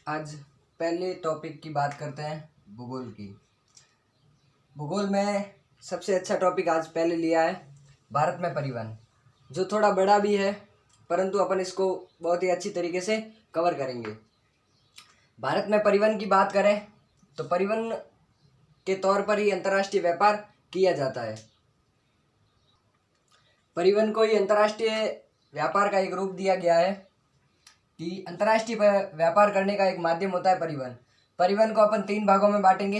आज पहले टॉपिक की बात करते हैं भूगोल की। भूगोल में सबसे अच्छा टॉपिक आज पहले लिया है भारत में परिवहन, जो थोड़ा बड़ा भी है परंतु अपन इसको बहुत ही अच्छी तरीके से कवर करेंगे। भारत में परिवहन की बात करें तो परिवहन के तौर पर ही अंतर्राष्ट्रीय व्यापार किया जाता है। परिवहन को ही अंतर्राष्ट्रीय व्यापार का एक रूप दिया गया है कि अंतर्राष्ट्रीय व्यापार करने का एक माध्यम होता है परिवहन। परिवहन को अपन 3 भागों में बांटेंगे,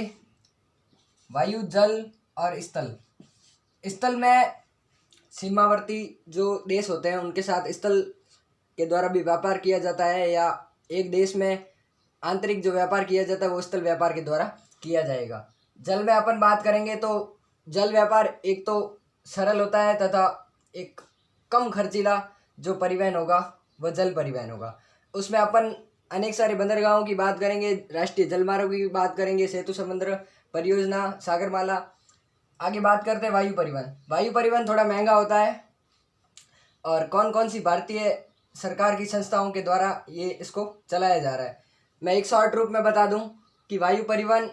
वायु, जल और स्थल। स्थल में सीमावर्ती जो देश होते हैं उनके साथ स्थल के द्वारा भी व्यापार किया जाता है, या एक देश में आंतरिक जो व्यापार किया जाता है वो स्थल व्यापार के द्वारा किया जाएगा। जल में अपन बात करेंगे तो जल व्यापार एक तो सरल होता है तथा एक कम खर्चीला जो परिवहन होगा वह जल परिवहन होगा। उसमें अपन अनेक सारे बंदरगाहों की बात करेंगे, राष्ट्रीय जलमार्गों की बात करेंगे, सेतु समुद्र परियोजना, सागरमाला। आगे बात करते हैं वायु परिवहन। वायु परिवहन थोड़ा महंगा होता है और कौन कौन सी भारतीय सरकार की संस्थाओं के द्वारा ये इसको चलाया जा रहा है। मैं एक शॉर्ट रूप में बता दूं कि वायु परिवहन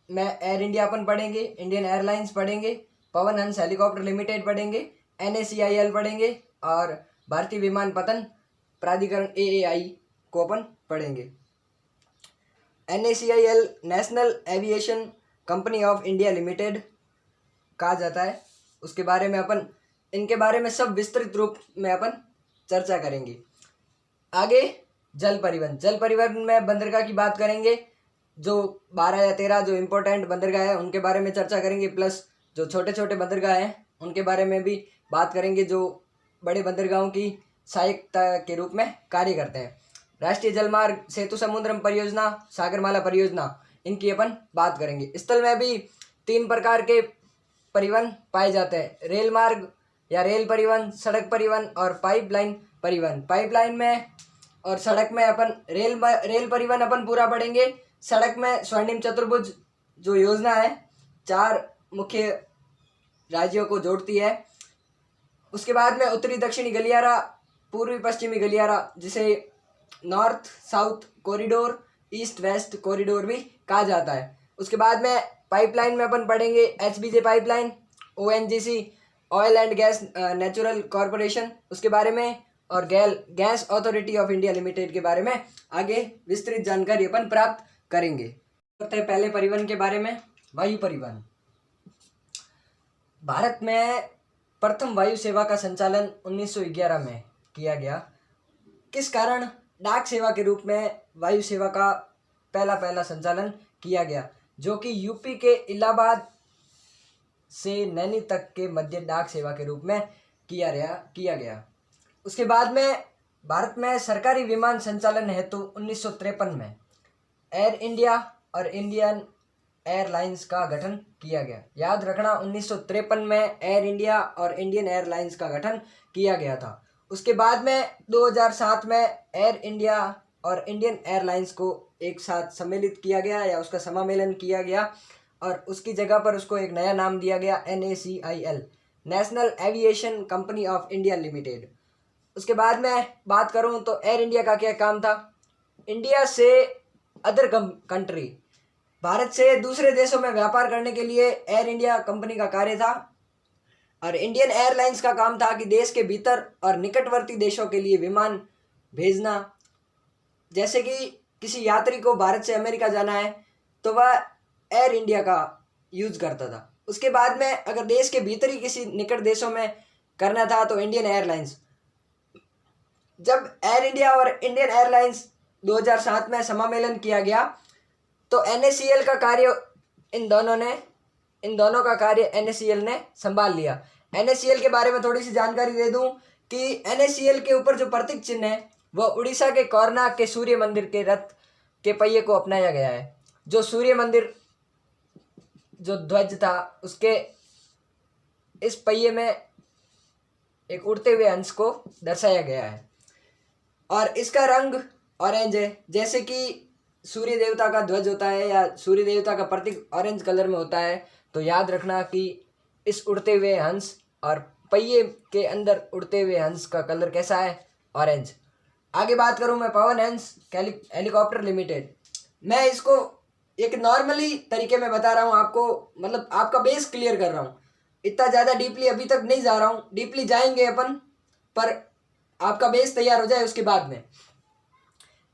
में एयर इंडिया अपन पढ़ेंगे, इंडियन एयरलाइंस पढ़ेंगे, पवन हंस हेलीकॉप्टर लिमिटेड पढ़ेंगे, NACIL पढ़ेंगे और भारतीय विमानपत्तन प्राधिकरण AAI को अपन पढ़ेंगे। NACIL national aviation company of India limited कहा जाता है। उसके बारे में अपन इनके बारे में सब विस्तृत रूप में अपन चर्चा करेंगे। आगे जल परिवहन। जल परिवहन में बंदरगाह की बात करेंगे, जो 12 या 13 जो इम्पोर्टेंट बंदरगाह है उनके बारे में चर्चा करेंगे, प्लस जो छोटे छोटे बंदरगाह हैं उनके बारे में भी बात करेंगे, जो बड़े बंदरगाहों की सहायकता के रूप में कार्य करते हैं। राष्ट्रीय जलमार्ग, सेतु समुद्रम परियोजना, सागरमाला परियोजना, इनकी अपन बात करेंगे। स्थल में भी 3 प्रकार के परिवहन पाए जाते हैं, रेल मार्ग या रेल परिवहन, सड़क परिवहन और पाइपलाइन परिवहन। पाइपलाइन में और सड़क में अपन रेल परिवहन अपन पूरा पढ़ेंगे। सड़क में स्वर्णिम चतुर्भुज जो योजना है 4 मुख्य राज्यों को जोड़ती है। उसके बाद में उत्तरी दक्षिणी गलियारा, पूर्वी पश्चिमी गलियारा, जिसे north south corridor, east west corridor भी कहा जाता है। उसके बाद में पाइपलाइन में अपन पढ़ेंगे HBJ pipeline, ONGC oil and gas natural corporation उसके बारे में, और gas authority of India limited के बारे में आगे विस्तृत जानकारी अपन प्राप्त करेंगे। करते हैं पहले परिवहन के बारे में। वायु परिवहन। भारत में प्रथम वायु सेवा का संचालन 1911 में किया गया। किस कारण डाक सेवा के रूप में वायु सेवा का पहला संचालन किया गया, जो कि यूपी के इलाहाबाद से नैनी तक के मध्य डाक सेवा के रूप में किया गया। उसके बाद में भारत में सरकारी विमान संचालन हेतु 1953 में एयर इंडिया और इंडियन एयरलाइंस का गठन किया गया। याद रखना, 1953 में एयर इंडिया और इंडियन एयरलाइंस का गठन किया गया था। उसके बाद में 2007 में एयर इंडिया और इंडियन एयरलाइंस को एक साथ सम्मिलित किया गया या उसका समामेलन किया गया, और उसकी जगह पर उसको एक नया नाम दिया गया NACIL, national aviation company of India limited. उसके बाद में बात करूं तो एयर इंडिया का क्या काम था। इंडिया से अदर कंट्री, भारत से दूसरे देशों में व्यापार करने के लिए एयर इंडिया कंपनी का कार्य था, और इंडियन एयरलाइंस का काम था कि देश के भीतर और निकटवर्ती देशों के लिए विमान भेजना। जैसे कि किसी यात्री को भारत से अमेरिका जाना है तो वह एयर इंडिया का यूज करता था। उसके बाद में अगर देश के भीतर ही किसी निकट देशों में करना था तो इंडियन एयरलाइंस। जब एयर इंडिया और इंडियन एयरलाइंस 2007 में समामेलन किया गया तो NACL का कार्य इन दोनों का कार्य NACL ने संभाल लिया। NACL के बारे में थोड़ी सी जानकारी दे दूं कि NACL के ऊपर जो प्रतीक चिन्ह है वह उड़ीसा के कोणार्क के सूर्य मंदिर के रथ के पहिए को अपनाया गया है। जो सूर्य मंदिर जो ध्वज था उसके इस पहिए में एक उड़ते हुए हंस को दर्शाया गया है, और इसका रंग ऑरेंज है। जैसे कि सूर्य देवता का ध्वज होता है या सूर्य देवता का प्रतीक ऑरेंज कलर में होता है, तो याद रखना कि इस उड़ते हुए हंस और पहिए के अंदर उड़ते हुए हंस का कलर कैसा है, ऑरेंज। आगे बात करूं मैं पवन हंस हेलीकॉप्टर लिमिटेड। मैं इसको एक नॉर्मली तरीके में बता रहा हूं आपको, मतलब आपका बेस क्लियर कर रहा हूं। इतना ज़्यादा डीपली अभी तक नहीं जा रहा हूं, डीपली जाएंगे अपन, पर आपका बेस तैयार हो जाए उसके बाद में।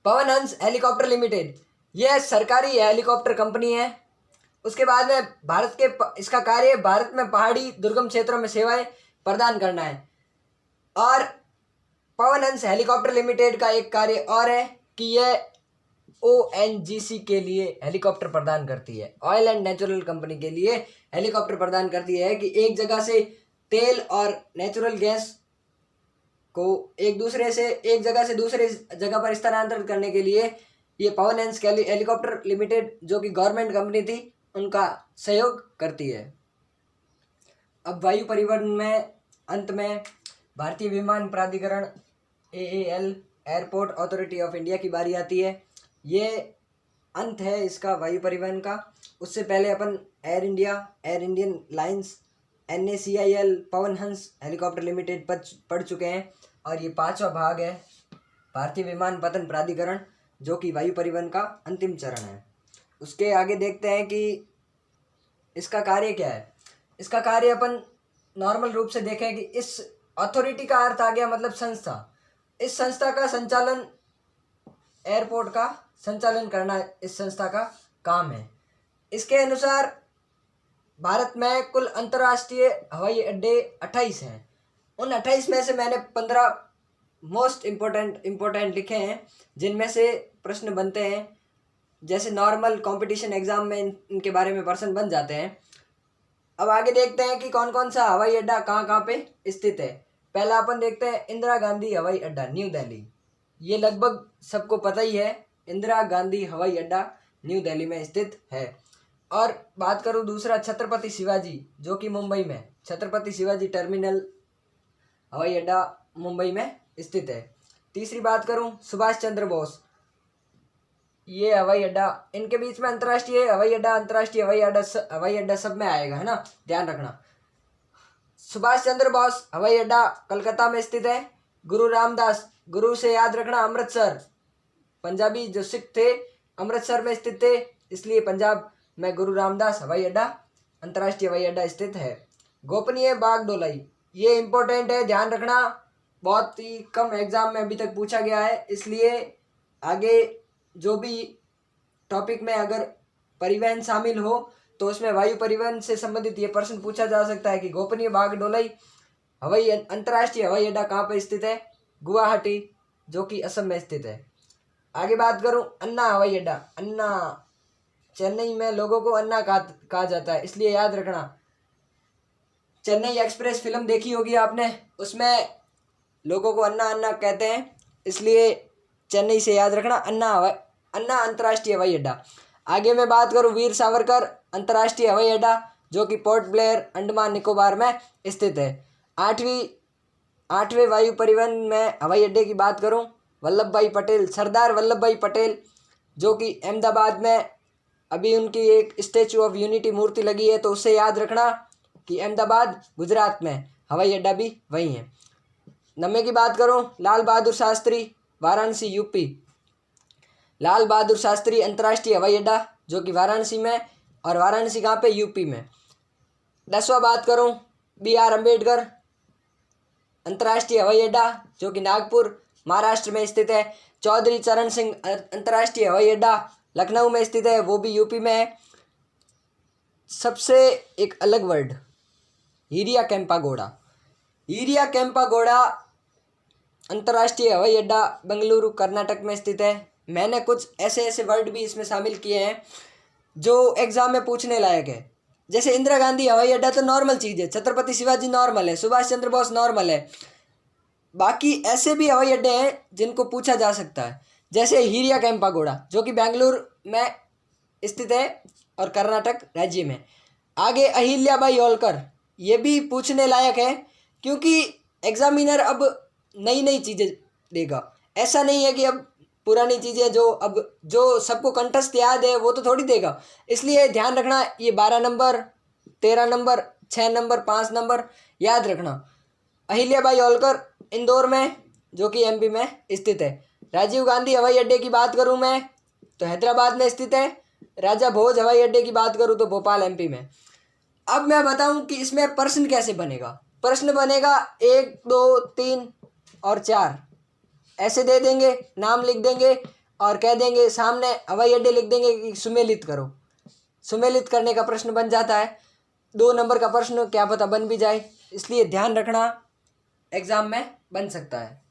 पवन हंस हेलीकॉप्टर लिमिटेड यह सरकारी हेलीकॉप्टर कंपनी है। उसके बाद में इसका कार्य भारत में पहाड़ी दुर्गम क्षेत्रों में सेवाएं प्रदान करना है। और पवन हंस हेलीकॉप्टर लिमिटेड का एक कार्य और है कि यह ONGC के लिए हेलीकॉप्टर प्रदान करती है, ऑयल एंड नेचुरल कंपनी के लिए हेलीकॉप्टर प्रदान करती है कि एक जगह से तेल और नेचुरल गैस को एक जगह से दूसरे जगह पर स्थानांतरित करने के लिए ये पवन हंस हेलीकॉप्टर लिमिटेड, जो कि गवर्नमेंट कंपनी थी, उनका सहयोग करती है। अब वायु परिवहन में अंत में भारतीय विमान प्राधिकरण AAL airport authority of India की बारी आती है। ये अंत है इसका वायु परिवहन का। उससे पहले अपन air India, air Indian lines, NACIL, Pawan Hans helicopter limited पढ़ चुके हैं। और ये 5वां भाग है भारतीय विमानपत्तन प्राधिकरण, जो कि वायु परिवहन का अंतिम चरण है। उसके आगे देखते हैं कि इसका कार्य क्या है। इसका कार्य अपन नॉर्मल रूप से देखें कि इस अथॉरिटी का अर्थ आ गया मतलब संस्था। इस संस्था का संचालन, एयरपोर्ट का संचालन करना इस संस्था का काम है। इसके अनुसार भारत में कुल अंतर्राष्ट्रीय हवाई अड्डे 28 हैं। उन 28 में से मैंने 15 मोस्ट इम्पोर्टेंट लिखे हैं, जिनमें से प्रश्न बनते हैं। जैसे नॉर्मल कंपटीशन एग्जाम में इनके बारे में प्रश्न बन जाते हैं। अब आगे देखते हैं कि कौन कौन सा हवाई अड्डा कहाँ कहाँ पे स्थित है। पहला अपन देखते हैं इंदिरा गांधी हवाई अड्डा, न्यू दिल्ली। ये लगभग सबको पता ही है, इंदिरा गांधी हवाई अड्डा न्यू दिल्ली में स्थित है। और बात करूँ दूसरा, छत्रपति शिवाजी, जो कि मुंबई में, छत्रपति शिवाजी टर्मिनल हवाई अड्डा मुंबई में स्थित है। तीसरी बात करूँ सुभाष चंद्र बोस, ये हवाई अड्डा, इनके बीच में अंतर्राष्ट्रीय हवाई अड्डा, अंतर्राष्ट्रीय हवाई अड्डा सब में आएगा, है ना, ध्यान रखना। सुभाष चंद्र बोस हवाई अड्डा कलकत्ता में स्थित है। गुरु रामदास, गुरु से याद रखना अमृतसर, पंजाबी जो सिख थे अमृतसर में स्थित थे, इसलिए पंजाब में गुरु रामदास हवाई अड्डा, अंतर्राष्ट्रीय हवाई अड्डा स्थित है। गोपनीय बागडोलाई, ये इंपॉर्टेंट है, ध्यान रखना, बहुत ही कम एग्जाम में अभी तक पूछा गया है, इसलिए आगे जो भी टॉपिक में अगर परिवहन शामिल हो तो उसमें वायु परिवहन से संबंधित ये प्रश्न पूछा जा सकता है कि गोपनीय बागडोलाई अंतर्राष्ट्रीय हवाई अड्डा कहाँ पर स्थित है। गुवाहाटी, जो कि असम में स्थित है। आगे बात करूं अन्ना हवाई अड्डा, अन्ना, चेन्नई में लोगों को अन्ना कहा जाता है, इसलिए याद रखना। चेन्नई एक्सप्रेस फिल्म देखी होगी आपने, उसमें लोगों को अन्ना अन्ना कहते हैं, इसलिए चेन्नई से याद रखना अन्ना अंतर्राष्ट्रीय हवाई अड्डा। आगे मैं बात करूं वीर सावरकर अंतर्राष्ट्रीय हवाई अड्डा, जो कि पोर्ट ब्लेयर अंडमान निकोबार में स्थित है। आठवें वायु परिवहन में हवाई अड्डे की बात करूं, वल्लभ भाई पटेल, सरदार वल्लभ भाई पटेल, जो कि अहमदाबाद में अभी उनकी एक स्टैचू ऑफ यूनिटी मूर्ति लगी है, तो उससे याद रखना कि अहमदाबाद गुजरात में, हवाई अड्डा भी वहीं है। 9वें की बात करूं लाल बहादुर शास्त्री, वाराणसी यूपी, लाल बहादुर शास्त्री अंतर्राष्ट्रीय हवाई अड्डा, जो कि वाराणसी में, और वाराणसी कहाँ पे, यूपी में। 10वां बात करूं BR अम्बेडकर अंतर्राष्ट्रीय हवाई अड्डा, जो कि नागपुर महाराष्ट्र में स्थित है। चौधरी चरण सिंह अंतर्राष्ट्रीय हवाई अड्डा लखनऊ में स्थित है, वो भी यूपी में है। सबसे एक अलग वर्ड, हीरिया कैंपागोड़ा, हीरिया कैंपागोड़ा अंतर्राष्ट्रीय हवाई अड्डा बेंगलुरु कर्नाटक में स्थित है। मैंने कुछ ऐसे वर्ड भी इसमें शामिल किए हैं जो एग्जाम में पूछने लायक है। जैसे इंदिरा गांधी हवाई अड्डा तो नॉर्मल चीज़ है, छत्रपति शिवाजी नॉर्मल है, सुभाष चंद्र बोस नॉर्मल है। बाकी ऐसे भी हवाई अड्डे हैं जिनको पूछा जा सकता है, जैसे हीरिया कैंपागोड़ा, जो कि बेंगलुरु में स्थित है और कर्नाटक राज्य में। आगे अहिल्याबाई होलकर, ये भी पूछने लायक है, क्योंकि एग्जामिनर अब नई नई चीज़ें देगा। ऐसा नहीं है कि अब पुरानी चीज़ें जो सबको कंठस्थ याद है वो तो थोड़ी देगा, इसलिए ध्यान रखना। ये 12 नंबर, 13 नंबर, 6 नंबर, 5 नंबर याद रखना। अहिल्याबाई होलकर इंदौर में, जो कि MP में स्थित है। राजीव गांधी हवाई अड्डे की बात करूं मैं तो हैदराबाद में स्थित है। राजा भोज हवाई अड्डे की बात करूं तो भोपाल एमपी में। अब मैं बताऊं कि इसमें प्रश्न कैसे बनेगा। प्रश्न बनेगा 1, 2, 3 और 4 ऐसे दे देंगे, नाम लिख देंगे और कह देंगे सामने हवाई अड्डे लिख देंगे कि सुमेलित करो। सुमेलित करने का प्रश्न बन जाता है। 2 नंबर का प्रश्न क्या पता बन भी जाए, इसलिए ध्यान रखना एग्जाम में बन सकता है।